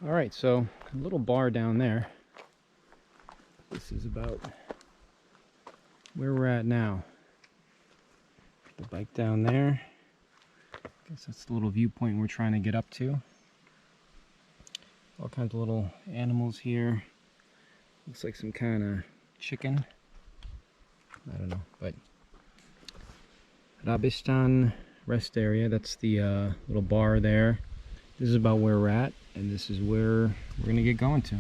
All right, so a little bar down there. This is about where we're at now. The bike down there. I guess that's the little viewpoint we're trying to get up to. All kinds of little animals here. Looks like some kind of chicken. I don't know, but Rabštejn rest area. That's the little bar there. This is about where we're at, and this is where we're gonna get going to.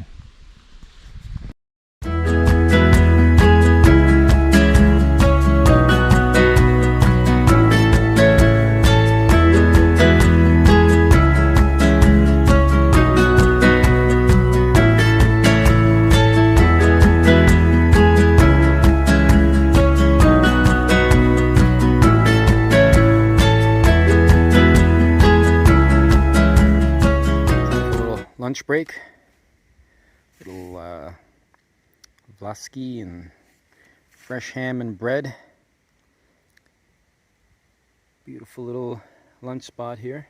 Lunch break, little vlaski and fresh ham and bread. Beautiful little lunch spot here.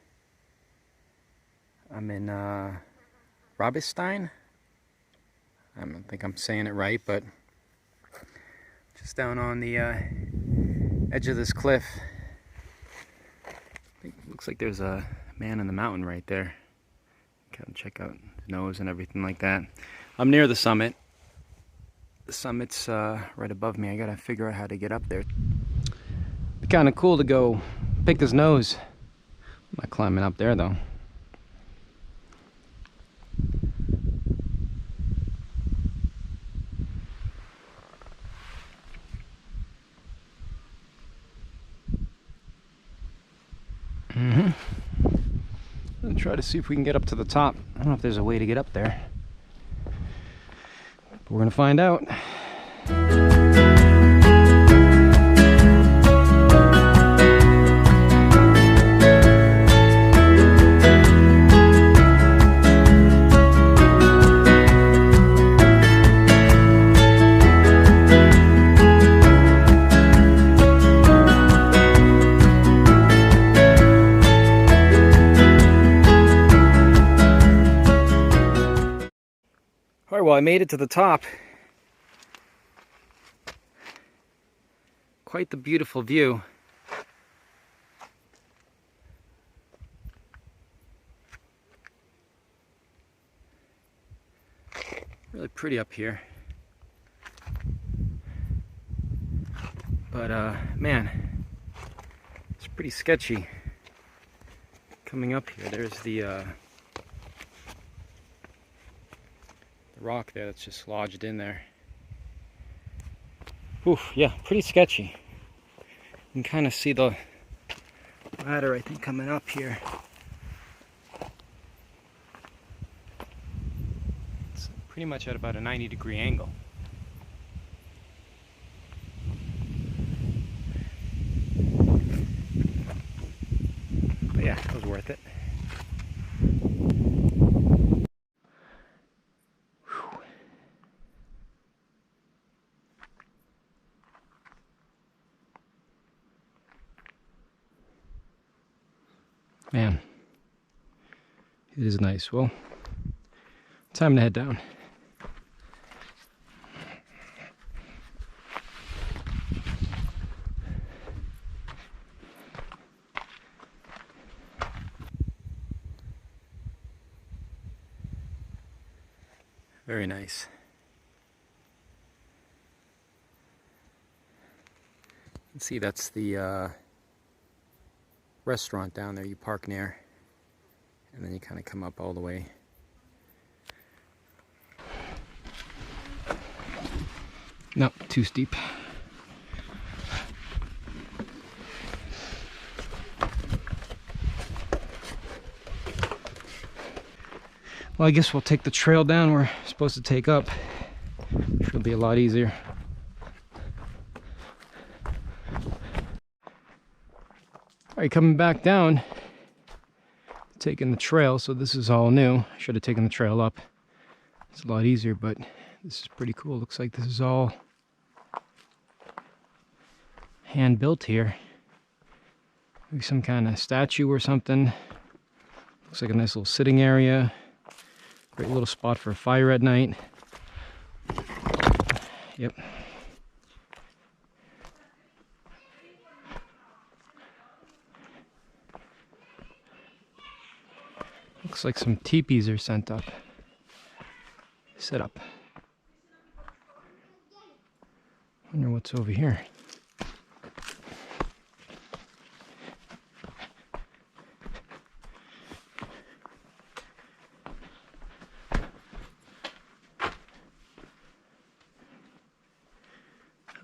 I'm in Rabštejn. I don't think I'm saying it right, but just down on the edge of this cliff. Looks like there's a man in the mountain right there. Can check out his nose and everything like that. I'm near the summit. The summit's right above me. I gotta figure out how to get up there. Be kind of cool to go pick his nose. I'm not climbing up there though. And try to see if we can get up to the top. I don't know if there's a way to get up there, but we're gonna find out. Alright, well, I made it to the top. Quite the beautiful view. Really pretty up here. But man, it's pretty sketchy coming up here. There's the rock there that's just lodged in there. Oof, yeah, pretty sketchy. You can kind of see the ladder, I think, coming up here. It's pretty much at about a 90-degree angle. But yeah, it was worth it. Man, it is nice. Well, time to head down. Very nice. You can see that's the restaurant down there you park near, and then you kind of come up all the way. No, too steep. Well, I guess we'll take the trail down we're supposed to take up. It'll be a lot easier. Alright, coming back down, taking the trail, so this is all new. I should have taken the trail up. It's a lot easier, but this is pretty cool. Looks like this is all hand built here. Maybe some kind of statue or something. Looks like a nice little sitting area. Great little spot for a fire at night. Yep. Looks like some teepees are set up. Wonder what's over here.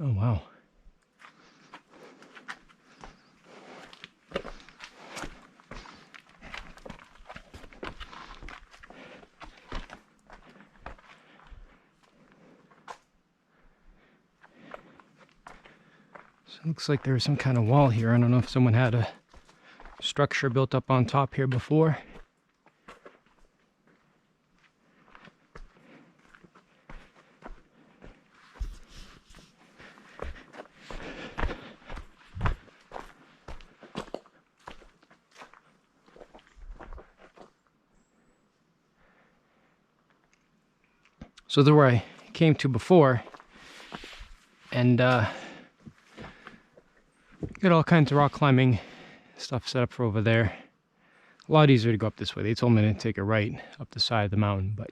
Oh wow. So it looks like there's some kind of wall here. I don't know if someone had a structure built up on top here before. So this is where I came to before, and got all kinds of rock climbing stuff set up for over there. A lot easier to go up this way. They told me to take a right up the side of the mountain, but